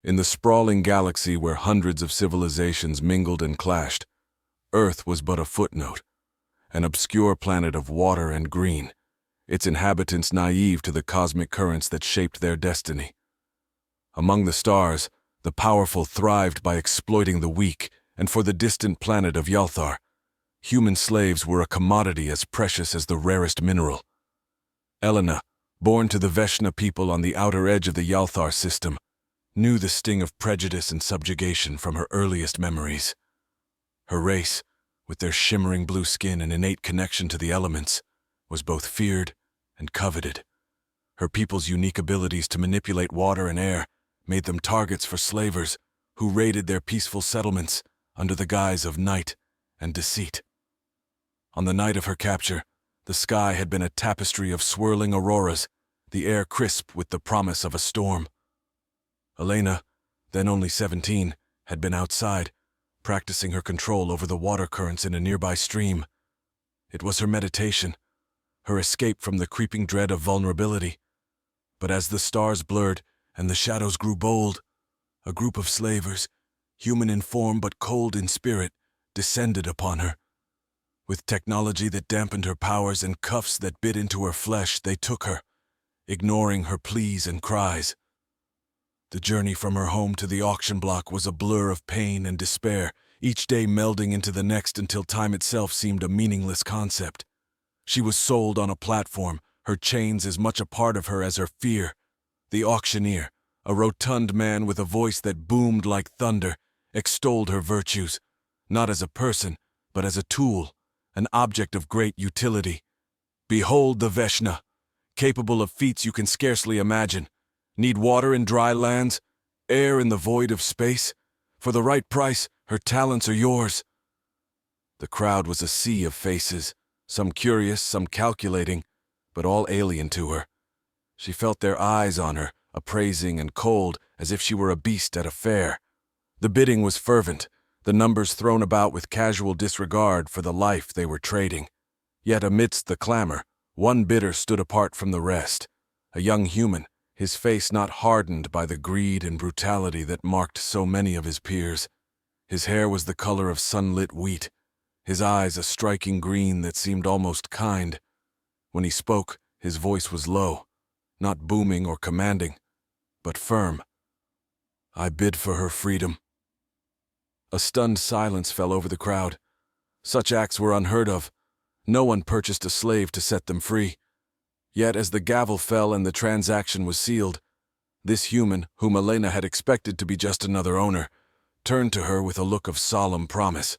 In the sprawling galaxy where hundreds of civilizations mingled and clashed, Earth was but a footnote, an obscure planet of water and green, its inhabitants naive to the cosmic currents that shaped their destiny. Among the stars, the powerful thrived by exploiting the weak, and for the distant planet of Yalthar, human slaves were a commodity as precious as the rarest mineral. Elena, born to the Veshna people on the outer edge of the Yalthar system, knew the sting of prejudice and subjugation from her earliest memories. Her race, with their shimmering blue skin and innate connection to the elements, was both feared and coveted. Her people's unique abilities to manipulate water and air made them targets for slavers who raided their peaceful settlements under the guise of night and deceit. On the night of her capture, the sky had been a tapestry of swirling auroras, the air crisp with the promise of a storm. Elena, then only 17, had been outside, practicing her control over the water currents in a nearby stream. It was her meditation, her escape from the creeping dread of vulnerability. But as the stars blurred and the shadows grew bold, a group of slavers, human in form but cold in spirit, descended upon her. With technology that dampened her powers and cuffs that bit into her flesh, they took her, ignoring her pleas and cries. The journey from her home to the auction block was a blur of pain and despair, each day melding into the next until time itself seemed a meaningless concept. She was sold on a platform, her chains as much a part of her as her fear. The auctioneer, a rotund man with a voice that boomed like thunder, extolled her virtues, not as a person, but as a tool, an object of great utility. Behold the Veshna, capable of feats you can scarcely imagine. Need water in dry lands, air in the void of space. For the right price, her talents are yours. The crowd was a sea of faces, some curious, some calculating, but all alien to her. She felt their eyes on her, appraising and cold, as if she were a beast at a fair. The bidding was fervent, the numbers thrown about with casual disregard for the life they were trading. Yet amidst the clamor, one bidder stood apart from the rest, a young human, his face not hardened by the greed and brutality that marked so many of his peers. His hair was the color of sunlit wheat, his eyes a striking green that seemed almost kind. When he spoke, his voice was low, not booming or commanding, but firm. I bid for her freedom. A stunned silence fell over the crowd. Such acts were unheard of. No one purchased a slave to set them free. Yet as the gavel fell and the transaction was sealed, this human, whom Elena had expected to be just another owner, turned to her with a look of solemn promise.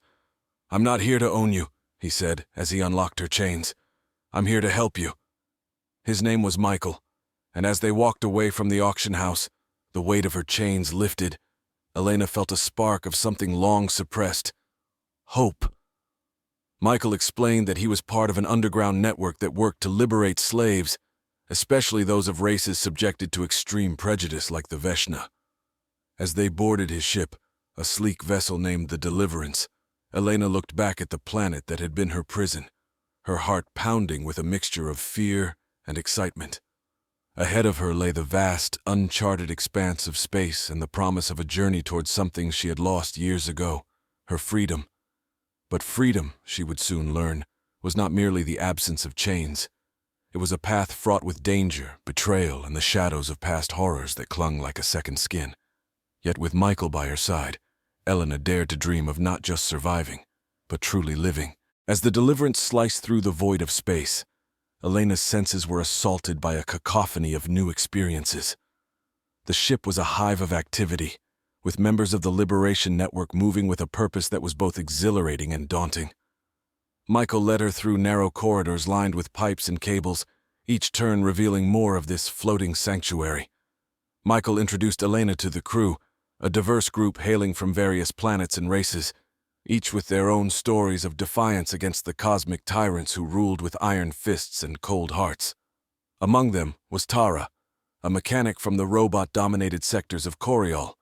I'm not here to own you, he said as he unlocked her chains. I'm here to help you. His name was Michael, and as they walked away from the auction house, the weight of her chains lifted. Elena felt a spark of something long suppressed. Hope. Michael explained that he was part of an underground network that worked to liberate slaves, especially those of races subjected to extreme prejudice like the Veshna. As they boarded his ship, a sleek vessel named the Deliverance, Elena looked back at the planet that had been her prison, her heart pounding with a mixture of fear and excitement. Ahead of her lay the vast, uncharted expanse of space and the promise of a journey towards something she had lost years ago, her freedom. But freedom, she would soon learn, was not merely the absence of chains. It was a path fraught with danger, betrayal, and the shadows of past horrors that clung like a second skin. Yet with Michael by her side, Elena dared to dream of not just surviving, but truly living. As the Deliverance sliced through the void of space, Elena's senses were assaulted by a cacophony of new experiences. The ship was a hive of activity, with members of the Liberation Network moving with a purpose that was both exhilarating and daunting. Michael led her through narrow corridors lined with pipes and cables, each turn revealing more of this floating sanctuary. Michael introduced Elena to the crew, a diverse group hailing from various planets and races, each with their own stories of defiance against the cosmic tyrants who ruled with iron fists and cold hearts. Among them was Tara, a mechanic from the robot-dominated sectors of Coriol,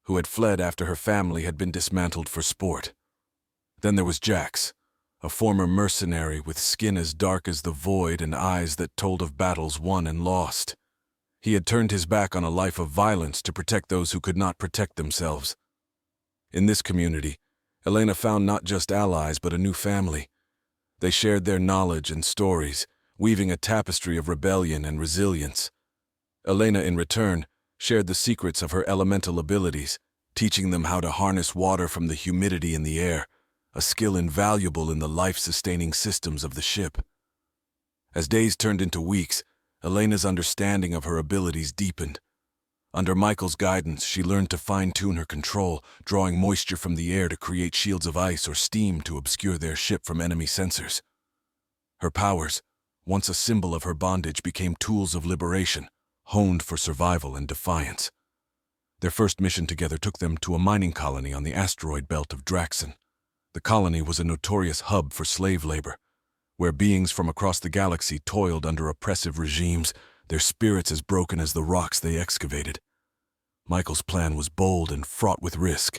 who had fled after her family had been dismantled for sport. Then there was Jax, a former mercenary with skin as dark as the void and eyes that told of battles won and lost. He had turned his back on a life of violence to protect those who could not protect themselves. In this community, Elena found not just allies but a new family. They shared their knowledge and stories, weaving a tapestry of rebellion and resilience. Elena, in return, shared the secrets of her elemental abilities, teaching them how to harness water from the humidity in the air, a skill invaluable in the life-sustaining systems of the ship. As days turned into weeks, Elena's understanding of her abilities deepened. Under Michael's guidance, she learned to fine-tune her control, drawing moisture from the air to create shields of ice or steam to obscure their ship from enemy sensors. Her powers, once a symbol of her bondage, became tools of liberation, honed for survival and defiance. Their first mission together took them to a mining colony on the asteroid belt of Draxon. The colony was a notorious hub for slave labor, where beings from across the galaxy toiled under oppressive regimes, their spirits as broken as the rocks they excavated. Michael's plan was bold and fraught with risk.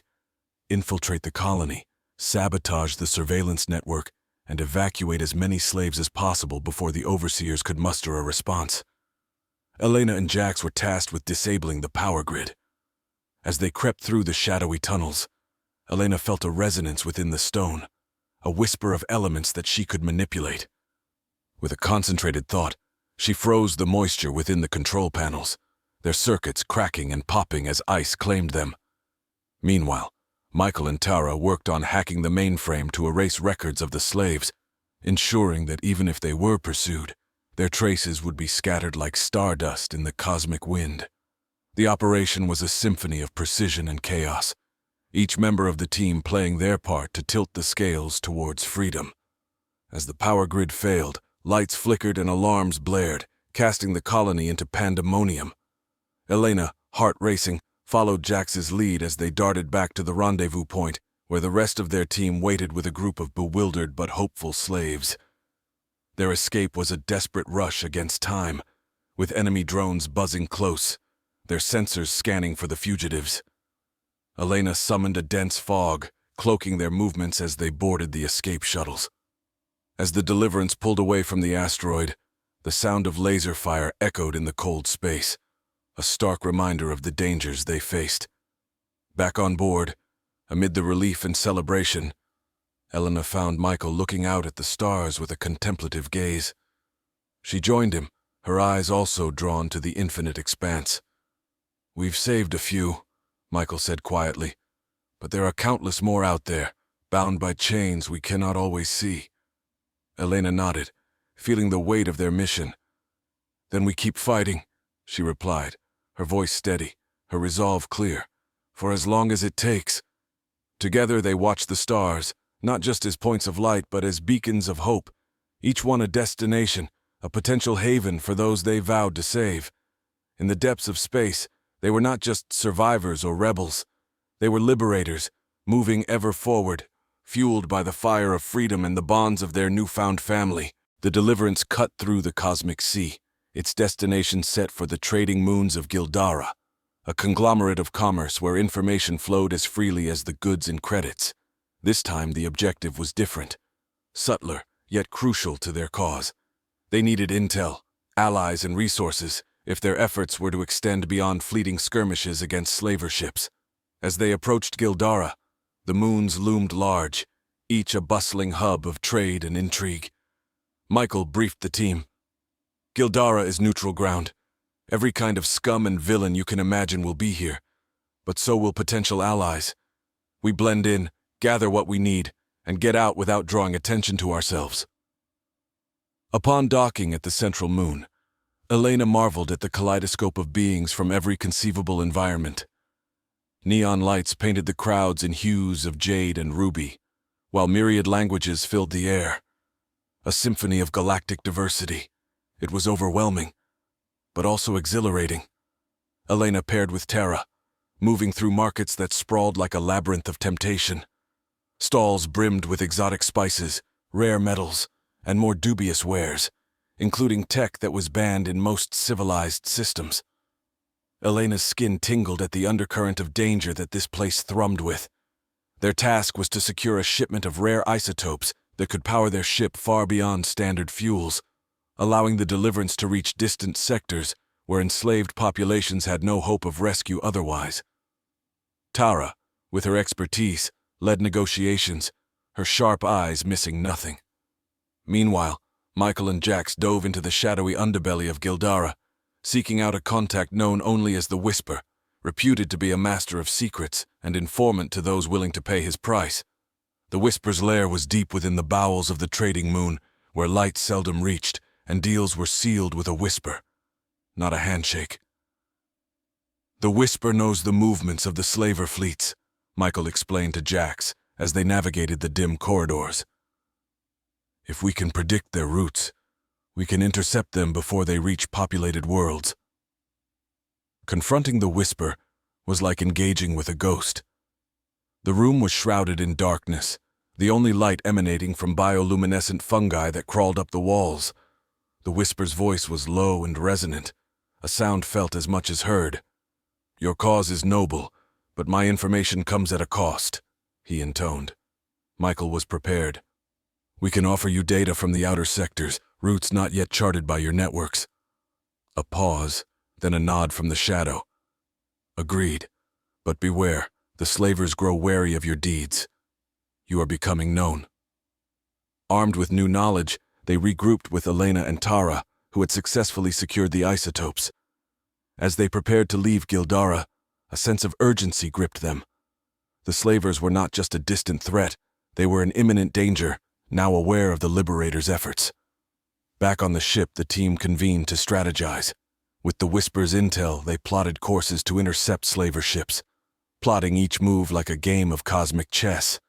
Infiltrate the colony, sabotage the surveillance network, and evacuate as many slaves as possible before the overseers could muster a response. Elena and Jax were tasked with disabling the power grid. As they crept through the shadowy tunnels, Elena felt a resonance within the stone, a whisper of elements that she could manipulate. With a concentrated thought, she froze the moisture within the control panels, their circuits cracking and popping as ice claimed them. Meanwhile, Michael and Tara worked on hacking the mainframe to erase records of the slaves, ensuring that even if they were pursued, their traces would be scattered like stardust in the cosmic wind. The operation was a symphony of precision and chaos, each member of the team playing their part to tilt the scales towards freedom. As the power grid failed, lights flickered and alarms blared, casting the colony into pandemonium. Elena, heart racing, followed Jax's lead as they darted back to the rendezvous point, where the rest of their team waited with a group of bewildered but hopeful slaves. Their escape was a desperate rush against time, with enemy drones buzzing close, their sensors scanning for the fugitives. Elena summoned a dense fog, cloaking their movements as they boarded the escape shuttles. As the Deliverance pulled away from the asteroid, the sound of laser fire echoed in the cold space, a stark reminder of the dangers they faced. Back on board, amid the relief and celebration, Elena found Michael looking out at the stars with a contemplative gaze. She joined him, her eyes also drawn to the infinite expanse. "We've saved a few," Michael said quietly, "but there are countless more out there, bound by chains we cannot always see." Elena nodded, feeling the weight of their mission. "Then we keep fighting," she replied, her voice steady, her resolve clear, "for as long as it takes." Together they watched the stars, not just as points of light but as beacons of hope, each one a destination, a potential haven for those they vowed to save. In the depths of space, they were not just survivors or rebels. They were liberators, moving ever forward, fueled by the fire of freedom and the bonds of their newfound family. The Deliverance cut through the cosmic sea, its destination set for the trading moons of Gildar, a conglomerate of commerce where information flowed as freely as the goods and credits. This time the objective was different, subtler, yet crucial to their cause. They needed intel, allies, and resources if their efforts were to extend beyond fleeting skirmishes against slaver ships. As they approached Gildar, the moons loomed large, each a bustling hub of trade and intrigue. Michael briefed the team. "Gildar is neutral ground. Every kind of scum and villain you can imagine will be here, but so will potential allies. We blend in, gather what we need, and get out without drawing attention to ourselves." Upon docking at the central moon, Elena marveled at the kaleidoscope of beings from every conceivable environment. Neon lights painted the crowds in hues of jade and ruby, while myriad languages filled the air. A symphony of galactic diversity. It was overwhelming, but also exhilarating. Elena paired with Tara, moving through markets that sprawled like a labyrinth of temptation. Stalls brimmed with exotic spices, rare metals, and more dubious wares, including tech that was banned in most civilized systems. Elena's skin tingled at the undercurrent of danger that this place thrummed with. Their task was to secure a shipment of rare isotopes that could power their ship far beyond standard fuels, allowing the Deliverance to reach distant sectors where enslaved populations had no hope of rescue otherwise. Tara, with her expertise, led negotiations, her sharp eyes missing nothing. Meanwhile, Michael and Jax dove into the shadowy underbelly of Gildara, seeking out a contact known only as the Whisper, reputed to be a master of secrets and informant to those willing to pay his price. The Whisper's lair was deep within the bowels of the trading moon, where light seldom reached, and deals were sealed with a whisper, not a handshake. "The Whisper knows the movements of the slaver fleets," Michael explained to Jax as they navigated the dim corridors. "If we can predict their routes, we can intercept them before they reach populated worlds." Confronting the Whisper was like engaging with a ghost. The room was shrouded in darkness, the only light emanating from bioluminescent fungi that crawled up the walls. The Whisper's voice was low and resonant, a sound felt as much as heard. "Your cause is noble, but my information comes at a cost," he intoned. Michael was prepared. "We can offer you data from the outer sectors, routes not yet charted by your networks." A pause, then a nod from the shadow. "Agreed. But beware, the slavers grow wary of your deeds. You are becoming known." Armed with new knowledge, they regrouped with Elena and Tara, who had successfully secured the isotopes. As they prepared to leave Gildara, a sense of urgency gripped them. The slavers were not just a distant threat, they were an imminent danger, now aware of the Liberator's efforts. Back on the ship, the team convened to strategize. With the Whisper's intel, they plotted courses to intercept slaver ships, plotting each move like a game of cosmic chess.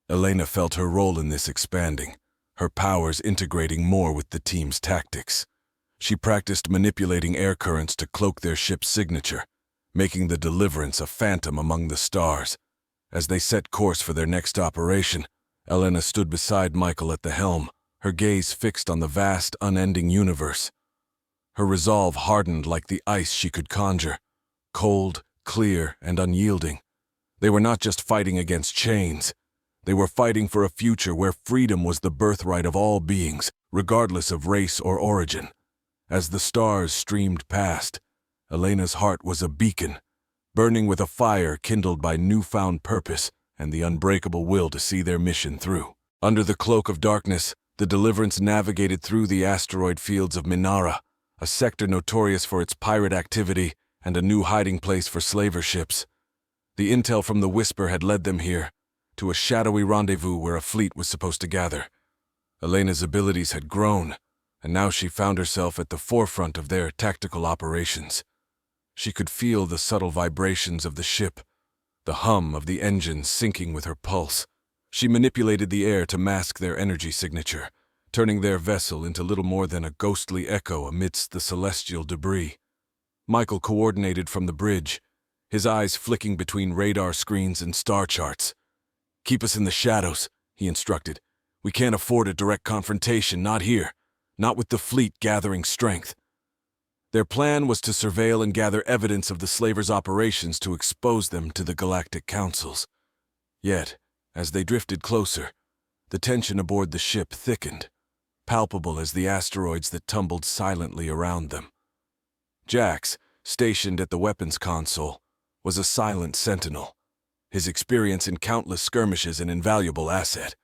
Elena felt her role in this expanding, her powers integrating more with the team's tactics. She practiced manipulating air currents to cloak their ship's signature, making the Deliverance a phantom among the stars. As they set course for their next operation, Elena stood beside Michael at the helm, her gaze fixed on the vast, unending universe. Her resolve hardened like the ice she could conjure, cold, clear, and unyielding. They were not just fighting against chains. They were fighting for a future where freedom was the birthright of all beings, regardless of race or origin. As the stars streamed past, Elena's heart was a beacon, burning with a fire kindled by newfound purpose and the unbreakable will to see their mission through. Under the cloak of darkness, the Deliverance navigated through the asteroid fields of Minara, a sector notorious for its pirate activity and a new hiding place for slaver ships. The intel from the Whisper had led them here, to a shadowy rendezvous where a fleet was supposed to gather. Elena's abilities had grown, and now she found herself at the forefront of their tactical operations. She could feel the subtle vibrations of the ship, the hum of the engines syncing with her pulse. She manipulated the air to mask their energy signature, turning their vessel into little more than a ghostly echo amidst the celestial debris. Michael coordinated from the bridge, his eyes flicking between radar screens and star charts. "Keep us in the shadows," he instructed. "We can't afford a direct confrontation, not here, not with the fleet gathering strength." Their plan was to surveil and gather evidence of the slavers' operations to expose them to the galactic councils. Yet, as they drifted closer, the tension aboard the ship thickened, palpable as the asteroids that tumbled silently around them. Jax, stationed at the weapons console, was a silent sentinel, his experience in countless skirmishes an invaluable asset.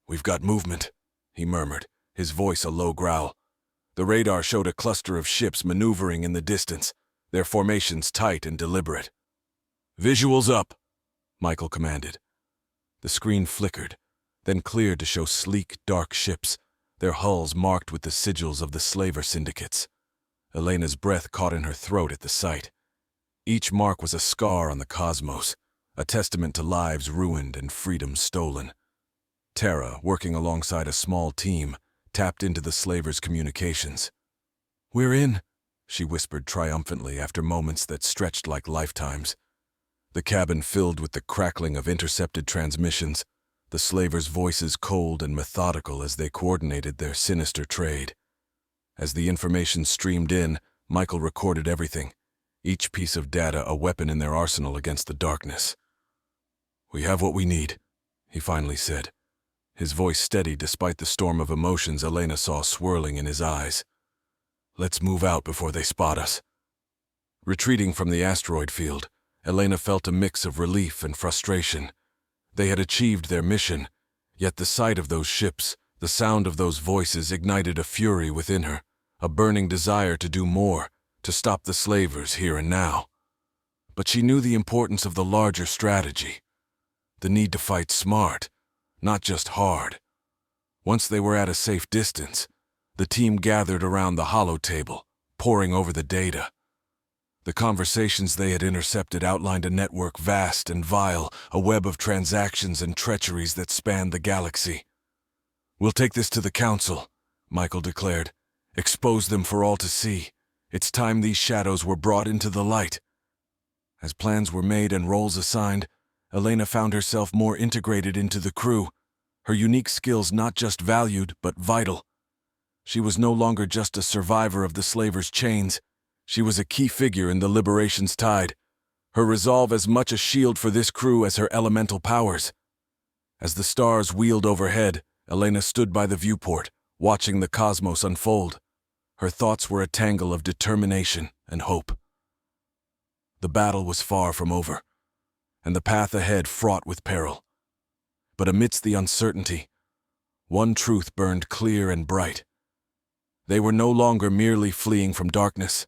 "We've got movement," he murmured, his voice a low growl. The radar showed a cluster of ships maneuvering in the distance, their formations tight and deliberate. "Visuals up," Michael commanded. The screen flickered, then cleared to show sleek, dark ships, their hulls marked with the sigils of the slaver syndicates. Elena's breath caught in her throat at the sight. Each mark was a scar on the cosmos, a testament to lives ruined and freedom stolen. Tara, working alongside a small team, tapped into the slavers' communications. "We're in," she whispered triumphantly after moments that stretched like lifetimes. The cabin filled with the crackling of intercepted transmissions, the slavers' voices cold and methodical as they coordinated their sinister trade. As the information streamed in, Michael recorded everything, each piece of data a weapon in their arsenal against the darkness. "We have what we need," he finally said, his voice steady despite the storm of emotions Elena saw swirling in his eyes. Let's move out before they spot us. Retreating from the asteroid field, Elena felt a mix of relief and frustration. They had achieved their mission, yet the sight of those ships, the sound of those voices ignited a fury within her, a burning desire to do more, to stop the slavers here and now. But she knew the importance of the larger strategy, the need to fight smart, not just hard. Once they were at a safe distance, the team gathered around the holotable, poring over the data. The conversations they had intercepted outlined a network vast and vile, a web of transactions and treacheries that spanned the galaxy. "We'll take this to the Council," Michael declared. "Expose them for all to see. It's time these shadows were brought into the light." As plans were made and roles assigned, Elena found herself more integrated into the crew, her unique skills not just valued, but vital. She was no longer just a survivor of the slavers' chains. She was a key figure in the liberation's tide, her resolve as much a shield for this crew as her elemental powers. As the stars wheeled overhead, Elena stood by the viewport, watching the cosmos unfold. Her thoughts were a tangle of determination and hope. The battle was far from over, and the path ahead fraught with peril. But amidst the uncertainty, one truth burned clear and bright. They were no longer merely fleeing from darkness.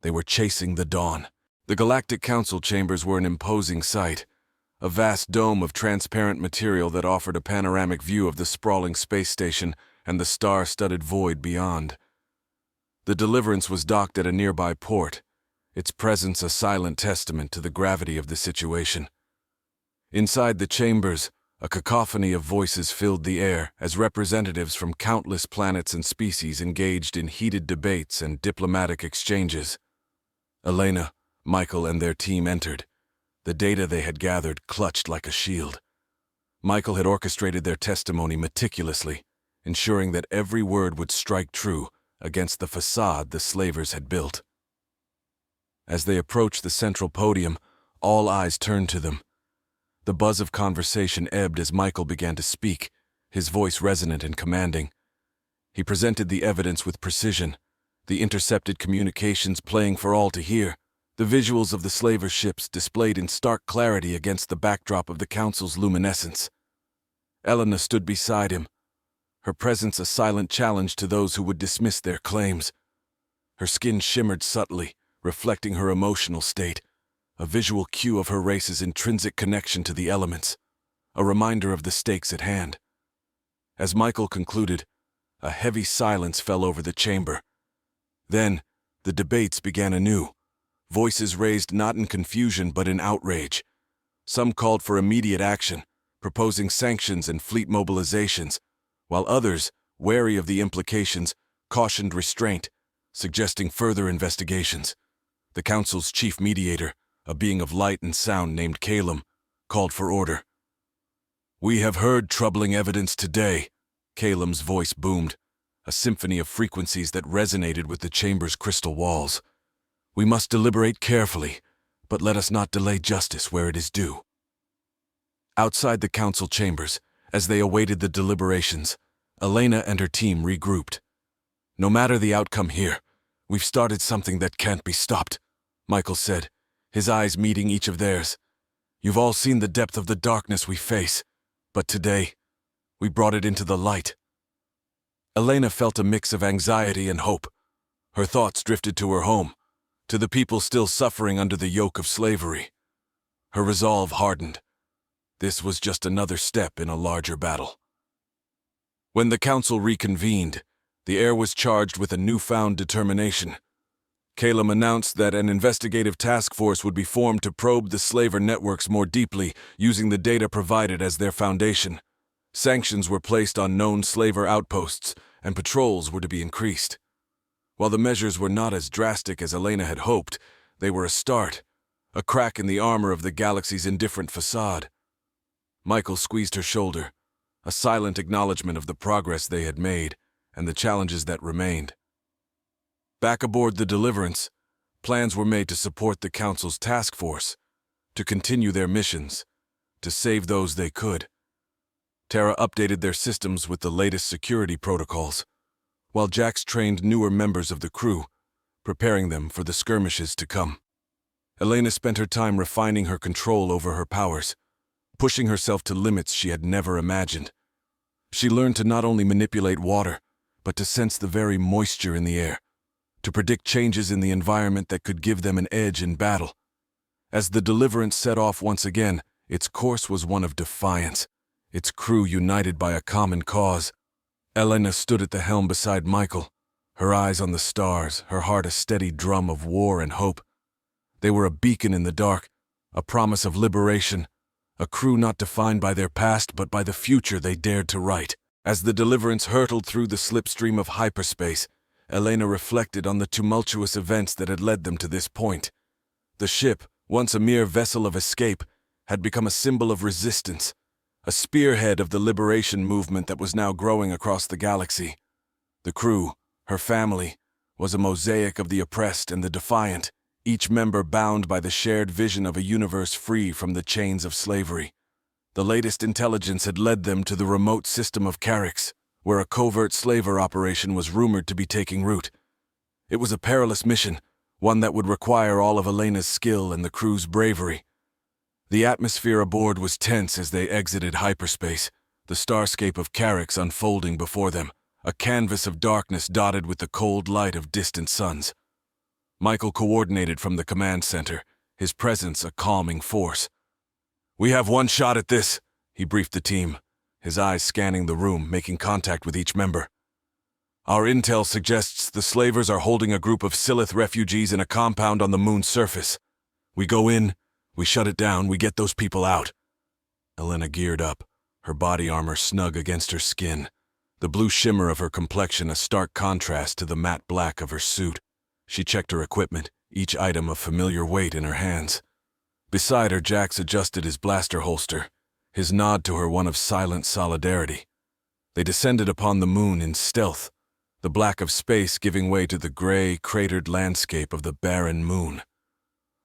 They were chasing the dawn. The Galactic Council chambers were an imposing sight, a vast dome of transparent material that offered a panoramic view of the sprawling space station and the star-studded void beyond. The Deliverance was docked at a nearby port, its presence a silent testament to the gravity of the situation. Inside the chambers, a cacophony of voices filled the air as representatives from countless planets and species engaged in heated debates and diplomatic exchanges. Elena, Michael, and their team entered, the data they had gathered clutched like a shield. Michael had orchestrated their testimony meticulously, ensuring that every word would strike true against the facade the slavers had built. As they approached the central podium, all eyes turned to them. The buzz of conversation ebbed as Michael began to speak, his voice resonant and commanding. He presented the evidence with precision, the intercepted communications playing for all to hear, the visuals of the slaver ships displayed in stark clarity against the backdrop of the Council's luminescence. Elena stood beside him, her presence a silent challenge to those who would dismiss their claims. Her skin shimmered subtly, reflecting her emotional state, a visual cue of her race's intrinsic connection to the elements, a reminder of the stakes at hand. As Michael concluded, a heavy silence fell over the chamber. Then, the debates began anew, voices raised not in confusion but in outrage. Some called for immediate action, proposing sanctions and fleet mobilizations, while others, wary of the implications, cautioned restraint, suggesting further investigations. The Council's chief mediator, a being of light and sound named Calum, called for order. "We have heard troubling evidence today," Calum's voice boomed, a symphony of frequencies that resonated with the chamber's crystal walls. "We must deliberate carefully, but let us not delay justice where it is due." Outside the Council chambers, as they awaited the deliberations, Elena and her team regrouped. "No matter the outcome here, we've started something that can't be stopped," Michael said, his eyes meeting each of theirs. "You've all seen the depth of the darkness we face, but today, we brought it into the light." Elena felt a mix of anxiety and hope. Her thoughts drifted to her home, to the people still suffering under the yoke of slavery. Her resolve hardened. This was just another step in a larger battle. When the Council reconvened, the air was charged with a newfound determination. Calum announced that an investigative task force would be formed to probe the slaver networks more deeply, using the data provided as their foundation. Sanctions were placed on known slaver outposts, and patrols were to be increased. While the measures were not as drastic as Elena had hoped, they were a start, a crack in the armor of the galaxy's indifferent facade. Michael squeezed her shoulder, a silent acknowledgement of the progress they had made and the challenges that remained. Back aboard the Deliverance, plans were made to support the Council's task force, to continue their missions, to save those they could. Terra updated their systems with the latest security protocols. while Jax trained newer members of the crew, preparing them for the skirmishes to come. Elena spent her time refining her control over her powers, pushing herself to limits she had never imagined. She learned to not only manipulate water, but to sense the very moisture in the air, to predict changes in the environment that could give them an edge in battle. As the Deliverance set off once again, its course was one of defiance, its crew united by a common cause. Elena stood at the helm beside Michael, her eyes on the stars, her heart a steady drum of war and hope. They were a beacon in the dark, a promise of liberation, a crew not defined by their past but by the future they dared to write. As the Deliverance hurtled through the slipstream of hyperspace, Elena reflected on the tumultuous events that had led them to this point. The ship, once a mere vessel of escape, had become a symbol of resistance, a spearhead of the liberation movement that was now growing across the galaxy. The crew, her family, was a mosaic of the oppressed and the defiant, each member bound by the shared vision of a universe free from the chains of slavery. The latest intelligence had led them to the remote system of Carrick, where a covert slaver operation was rumored to be taking root. It was a perilous mission, one that would require all of Elena's skill and the crew's bravery. The atmosphere aboard was tense as they exited hyperspace, the starscape of Carrick unfolding before them, a canvas of darkness dotted with the cold light of distant suns. Michael coordinated from the command center, his presence a calming force. "We have one shot at this," he briefed the team, his eyes scanning the room, making contact with each member. "Our intel suggests the slavers are holding a group of Silith refugees in a compound on the moon's surface. We go in, we shut it down, we get those people out." Elena geared up, her body armor snug against her skin, the blue shimmer of her complexion a stark contrast to the matte black of her suit. She checked her equipment, each item of familiar weight in her hands. Beside her, Jax adjusted his blaster holster, his nod to her one of silent solidarity. They descended upon the moon in stealth, the black of space giving way to the gray, cratered landscape of the barren moon.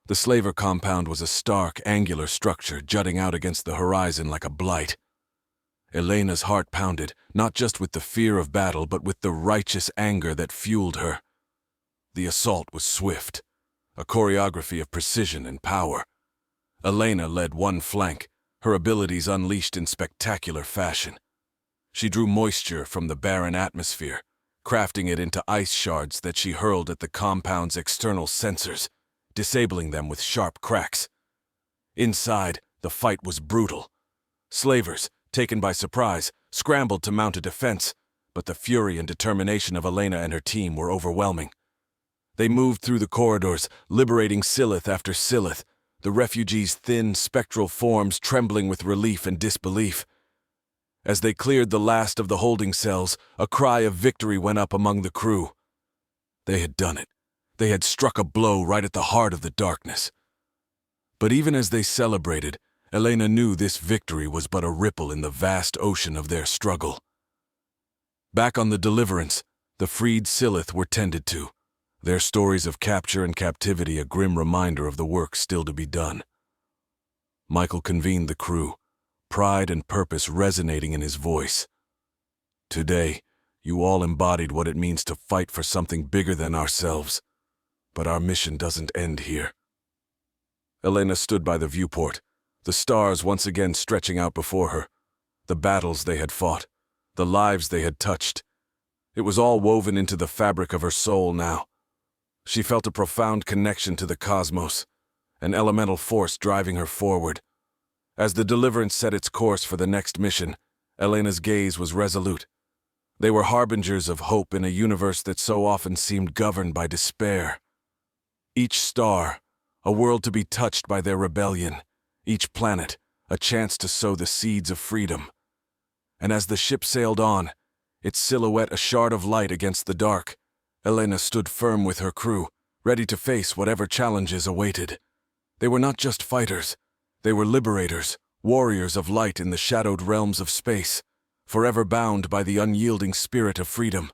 The slaver compound was a stark, angular structure jutting out against the horizon like a blight. Elena's heart pounded, not just with the fear of battle, but with the righteous anger that fueled her. The assault was swift, a choreography of precision and power. Elena led one flank, her abilities unleashed in spectacular fashion. She drew moisture from the barren atmosphere, crafting it into ice shards that she hurled at the compound's external sensors, disabling them with sharp cracks. Inside, the fight was brutal. Slavers, taken by surprise, scrambled to mount a defense, but the fury and determination of Elena and her team were overwhelming. They moved through the corridors, liberating Silith after Silith, the refugees' thin, spectral forms trembling with relief and disbelief. As they cleared the last of the holding cells, a cry of victory went up among the crew. They had done it. They had struck a blow right at the heart of the darkness. But even as they celebrated, Elena knew this victory was but a ripple in the vast ocean of their struggle. Back on the Deliverance, the freed Silith were tended to, their stories of capture and captivity a grim reminder of the work still to be done. Michael convened the crew, pride and purpose resonating in his voice. "Today, you all embodied what it means to fight for something bigger than ourselves. But our mission doesn't end here." Elena stood by the viewport, the stars once again stretching out before her, the battles they had fought, the lives they had touched. It was all woven into the fabric of her soul now. She felt a profound connection to the cosmos, an elemental force driving her forward. As the Deliverance set its course for the next mission, Elena's gaze was resolute. They were harbingers of hope in a universe that so often seemed governed by despair. Each star, a world to be touched by their rebellion, each planet, a chance to sow the seeds of freedom. And as the ship sailed on, its silhouette a shard of light against the dark, Elena stood firm with her crew, ready to face whatever challenges awaited. They were not just fighters, they were liberators, warriors of light in the shadowed realms of space, forever bound by the unyielding spirit of freedom.